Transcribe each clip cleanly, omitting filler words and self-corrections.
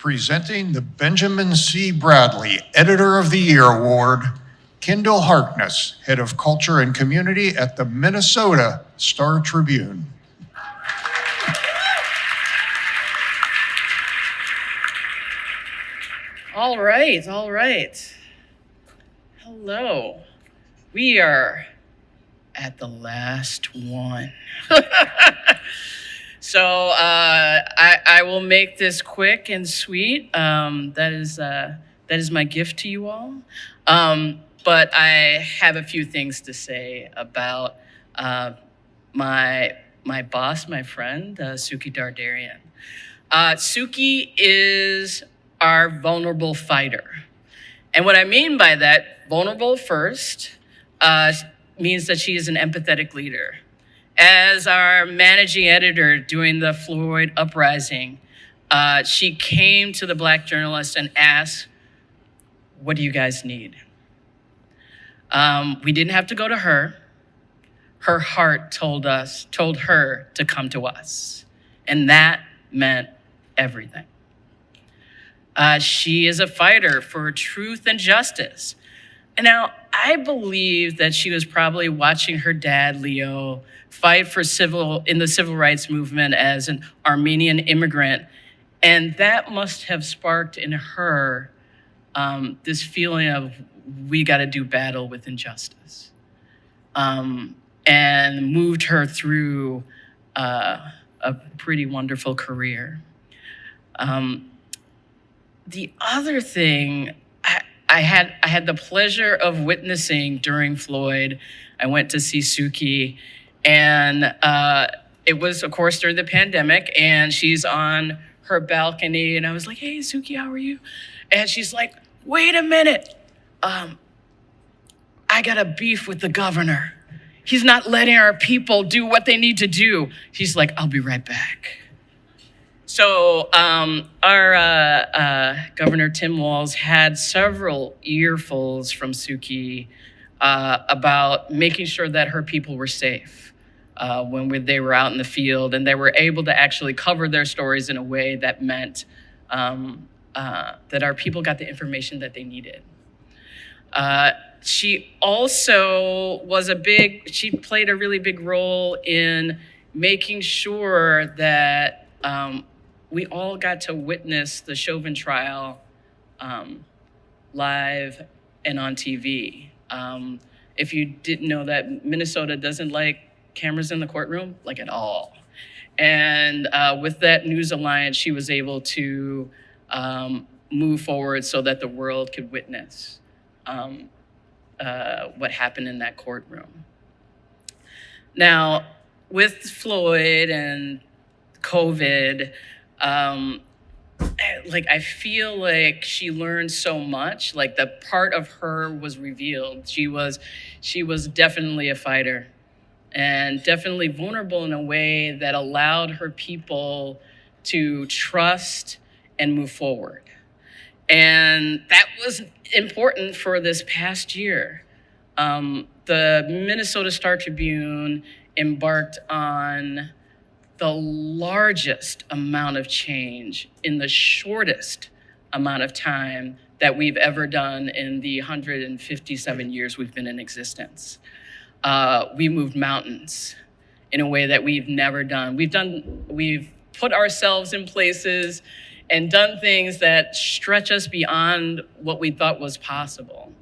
presenting the Benjamin C. Bradlee Editor of the Year Award, Kyndell Harkness, Head of Culture and Community at the Minnesota Star Tribune. All right. Hello. We are at the last one. So I will make this quick and sweet. That is my gift to you all. But I have a few things to say about my boss, my friend, Suki Dardarian. Suki is our vulnerable fighter. And what I mean by that, vulnerable first, means that she is an empathetic leader. As our managing editor during the Floyd uprising, she came to the Black journalists and asked, what do you guys need? We didn't have to go to her. Her heart told her to come to us. And that meant everything. She is a fighter for truth and justice. And now I believe that she was probably watching her dad, Leo, fight in the civil rights movement as an Armenian immigrant. And that must have sparked in her this feeling of we got to do battle with injustice, and moved her through a pretty wonderful career. The other thing I had the pleasure of witnessing during Floyd. I went to see Suki, and it was, of course, during the pandemic, and she's on her balcony, and I was like, hey, Suki, how are you? And she's like, wait a minute. I got a beef with the governor. He's not letting our people do what they need to do. She's like, I'll be right back. So our Governor Tim Walz had several earfuls from Suki about making sure that her people were safe when they were out in the field, and they were able to actually cover their stories in a way that meant that our people got the information that they needed. She also she played a really big role in making sure that we all got to witness the Chauvin trial live and on TV. If you didn't know that, Minnesota doesn't like cameras in the courtroom, like at all. And with that News Alliance, she was able to move forward so that the world could witness what happened in that courtroom. Now, with Floyd and COVID, I feel like she learned so much. Like, the part of her was revealed. She was definitely a fighter, and definitely vulnerable in a way that allowed her people to trust and move forward. And that was important for this past year. The Minnesota Star Tribune embarked on the largest amount of change in the shortest amount of time that we've ever done in the 157 years we've been in existence. We moved mountains in a way that we've never done. We've put ourselves in places and done things that stretch us beyond what we thought was possible.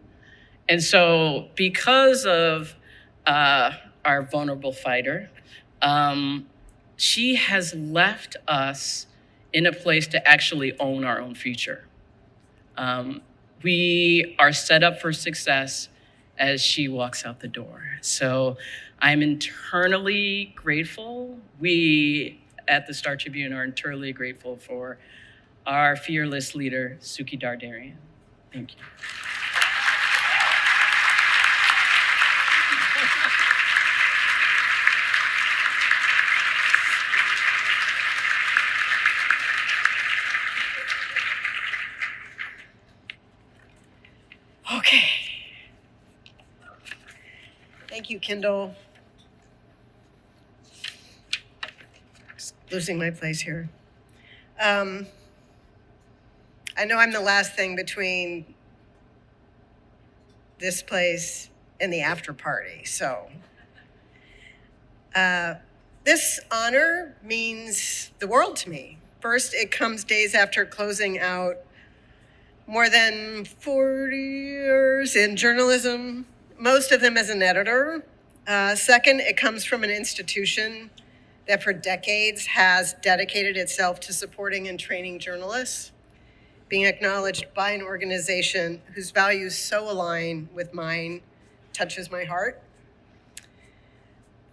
And so because of our vulnerable fighter, she has left us in a place to actually own our own future. We are set up for success as she walks out the door. So I'm internally grateful. We at the Star Tribune are internally grateful for our fearless leader, Suki Dardarian. Thank you. Okay. Thank you, Kyndell. Just losing my place here. I know I'm the last thing between this place and the after party, so. This honor means the world to me. First, it comes days after closing out more than 40 years in journalism, most of them as an editor. Second, it comes from an institution that for decades has dedicated itself to supporting and training journalists, being acknowledged by an organization whose values so align with mine touches my heart.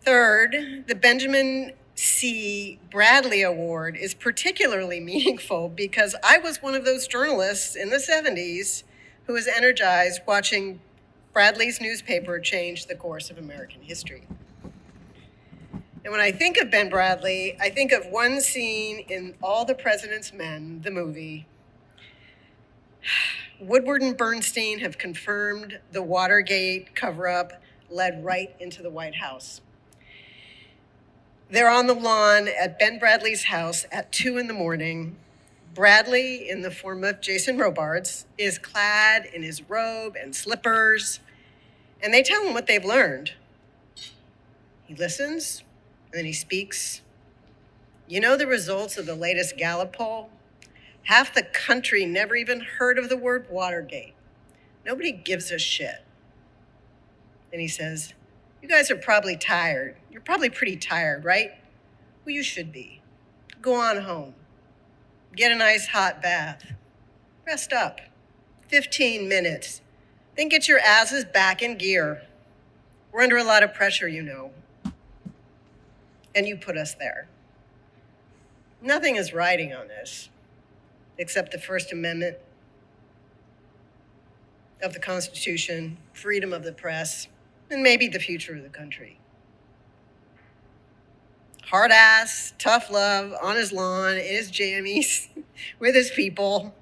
Third, the Benjamin C. Bradlee Award is particularly meaningful because I was one of those journalists in the 70s who was energized watching Bradlee's newspaper change the course of American history. And when I think of Ben Bradlee, I think of one scene in All the President's Men, the movie. Woodward and Bernstein have confirmed the Watergate cover-up led right into the White House. They're on the lawn at Ben Bradlee's house at 2 a.m. Bradlee, in the form of Jason Robards, is clad in his robe and slippers, and they tell him what they've learned. He listens, and then he speaks. You know the results of the latest Gallup poll? Half the country never even heard of the word Watergate. Nobody gives a shit. And he says, you guys are probably tired. You're probably pretty tired, right? Well, you should be. Go on home. Get a nice hot bath. Rest up. 15 minutes. Then get your asses back in gear. We're under a lot of pressure, you know. And you put us there. Nothing is riding on this, except the First Amendment of the Constitution, freedom of the press, and maybe the future of the country. Hard ass, tough love, on his lawn, in his jammies, with his people.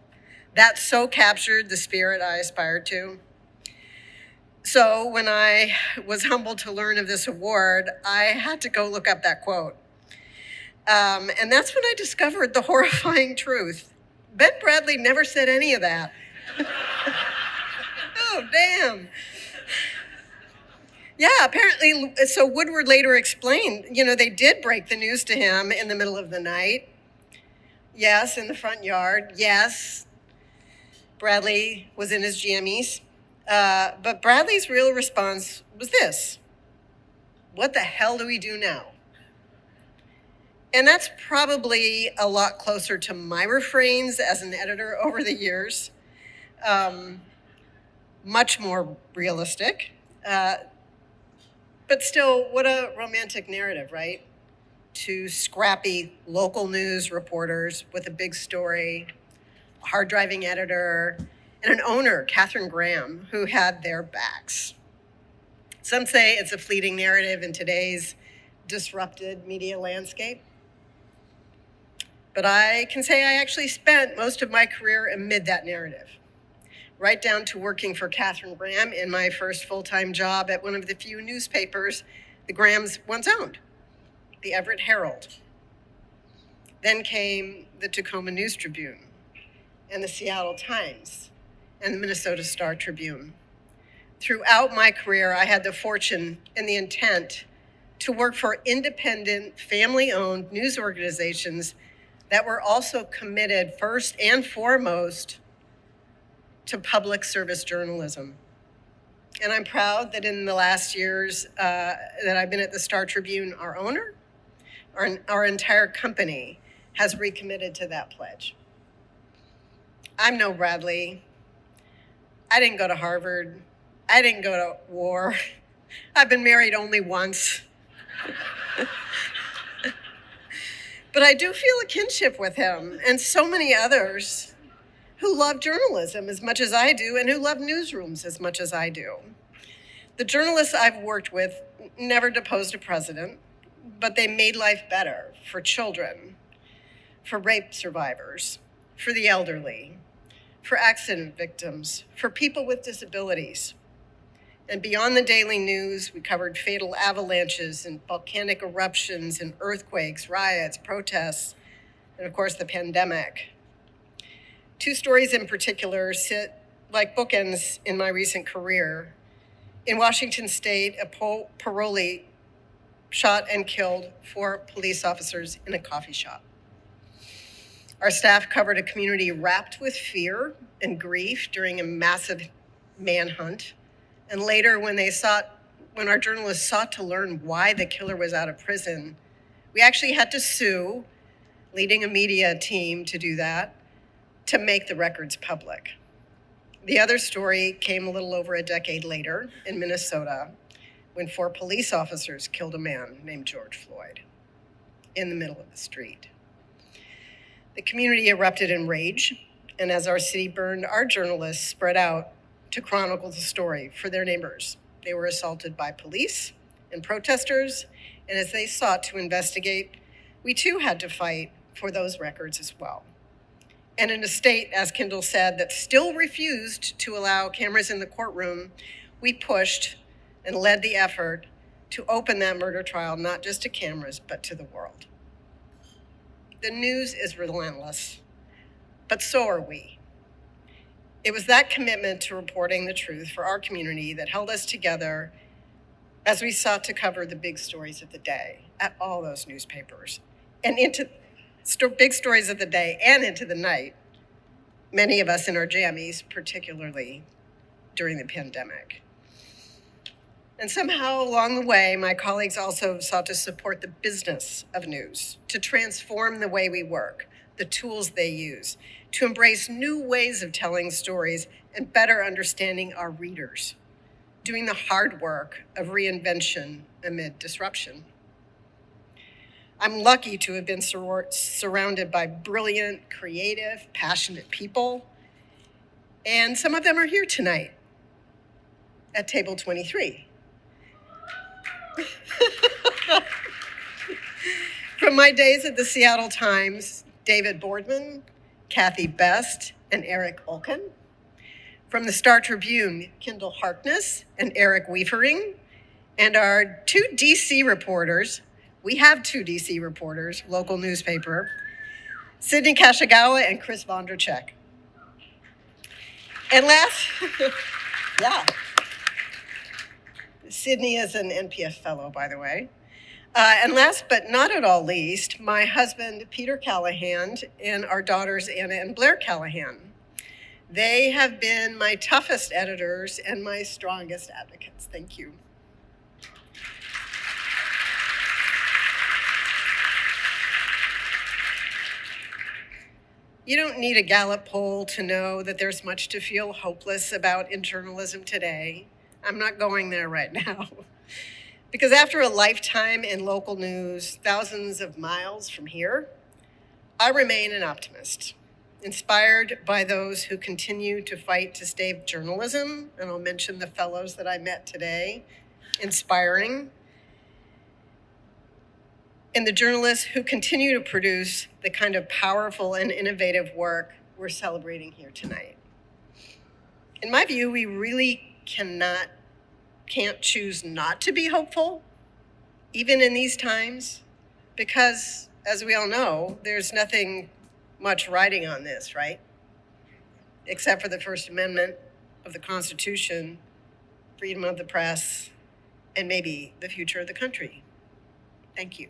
That so captured the spirit I aspired to. So when I was humbled to learn of this award, I had to go look up that quote. And that's when I discovered the horrifying truth. Ben Bradlee never said any of that. Oh, damn. Yeah, apparently, so Woodward later explained, they did break the news to him in the middle of the night. Yes, in the front yard. Yes, Bradlee was in his jammies. But Bradlee's real response was this: what the hell do we do now? And that's probably a lot closer to my refrains as an editor over the years. Much more realistic. But still, what a romantic narrative, right? Two scrappy local news reporters with a big story, a hard-driving editor, and an owner, Catherine Graham, who had their backs. Some say it's a fleeting narrative in today's disrupted media landscape. But I can say I actually spent most of my career amid that narrative, right down to working for Catherine Graham in my first full-time job at one of the few newspapers the Grahams once owned, the Everett Herald. Then came the Tacoma News Tribune and the Seattle Times and the Minnesota Star Tribune. Throughout my career, I had the fortune and the intent to work for independent, family-owned news organizations that were also committed first and foremost to public service journalism. And I'm proud that in the last years that I've been at the Star Tribune, our owner, our entire company has recommitted to that pledge. I'm no Bradlee. I didn't go to Harvard. I didn't go to war. I've been married only once. But I do feel a kinship with him and so many others who love journalism as much as I do and who love newsrooms as much as I do. The journalists I've worked with never deposed a president, but they made life better for children, for rape survivors, for the elderly, for accident victims, for people with disabilities. And beyond the daily news, we covered fatal avalanches and volcanic eruptions and earthquakes, riots, protests, and of course the pandemic. Two stories in particular sit like bookends in my recent career. In Washington State, a parolee shot and killed 4 police officers in a coffee shop. Our staff covered a community wrapped with fear and grief during a massive manhunt. And later, when our journalists sought to learn why the killer was out of prison, we actually had to sue, leading a media team to do that, to make the records public. The other story came a little over a decade later in Minnesota, when 4 police officers killed a man named George Floyd in the middle of the street. The community erupted in rage, and as our city burned, our journalists spread out to chronicle the story for their neighbors. They were assaulted by police and protesters, and as they sought to investigate, we too had to fight for those records as well. And in a state, as Kyndell said, that still refused to allow cameras in the courtroom, we pushed and led the effort to open that murder trial, not just to cameras, but to the world. The news is relentless, but so are we. It was that commitment to reporting the truth for our community that held us together as we sought to cover the big stories of the day at all those newspapers and into big stories of the day and into the night, many of us in our jammies, particularly during the pandemic. And somehow along the way, my colleagues also sought to support the business of news, to transform the way we work, the tools they use, to embrace new ways of telling stories and better understanding our readers, doing the hard work of reinvention amid disruption. I'm lucky to have been surrounded by brilliant, creative, passionate people, and some of them are here tonight at table 23. From my days at the Seattle Times, David Boardman, Kathy Best, and Eric Olken. From the Star Tribune, Kyndell Harkness and Eric Wiefering. And our 2 DC reporters, we have 2 DC reporters, local newspaper, Sydney Kashigawa and Chris Vonderchek. And last, yeah. Sydney is an NPF fellow, by the way. And last but not at all least, my husband, Peter Callahan, and our daughters, Anna and Blair Callahan. They have been my toughest editors and my strongest advocates. Thank you. You don't need a Gallup poll to know that there's much to feel hopeless about in journalism today. I'm not going there right now. Because after a lifetime in local news, thousands of miles from here, I remain an optimist, inspired by those who continue to fight to save journalism, and I'll mention the fellows that I met today, inspiring, and the journalists who continue to produce the kind of powerful and innovative work we're celebrating here tonight. In my view, we really can't choose not to be hopeful, even in these times, because as we all know, there's nothing much riding on this, right? Except for the First Amendment of the Constitution, freedom of the press, and maybe the future of the country. Thank you.